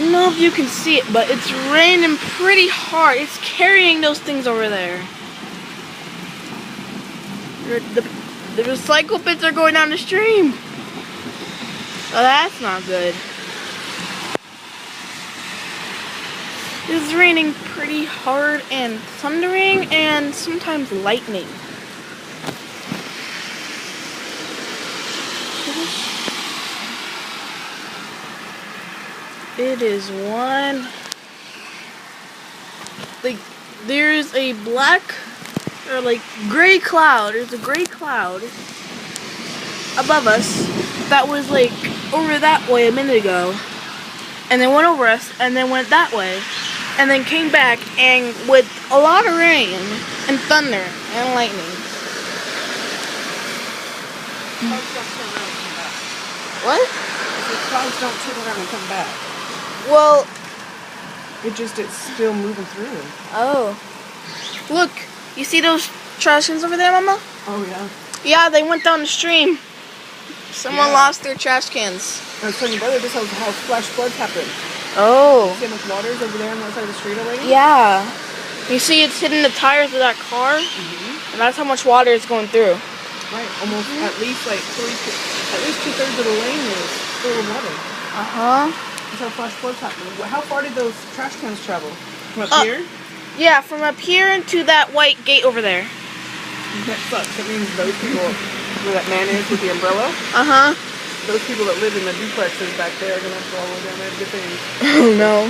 don't know if you can see it, but it's raining pretty hard. It's carrying those things over there. The recycle bits are going down the stream. Oh, that's not good. It's raining pretty hard and thundering and sometimes lightning. It is one, like, there's a black, or like gray cloud, there's a gray cloud above us that was like over that way a minute ago, and then went over us, and then went that way, and then came back, and with a lot of rain, and thunder, and lightning. What? The clouds don't turn around and come back. Well, It's still moving through. oh. Look, you see those trash cans over there, Mama? Oh, yeah. Yeah, they went down the stream. Someone lost their trash cans. I was telling your brother, this is how flash floods happen. Oh. See how much water is over there on the other side of the street already? Yeah. You see it's hitting the tires of that car? And that's how much water is going through. Right, almost at least like 2/3 of the lane is full of water. Uh-huh. That's how flash floods happen. How far did those trash cans travel? From up here? Yeah, from up here into that white gate over there. That sucks. That means those people, where that man is with the umbrella, Uh-huh. those people that live in the duplexes back there are going to have to all go down there to get things. Oh, no.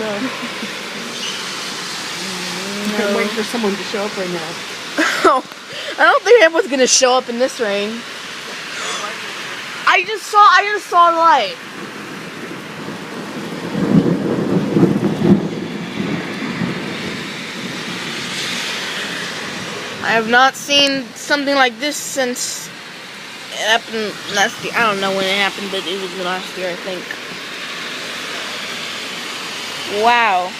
I'm waiting for someone to show up right now. I don't think anyone's gonna show up in this rain. I just saw a light. I have not seen something like this since it happened last year. I don't know when it happened, but it was last year, I think. Wow.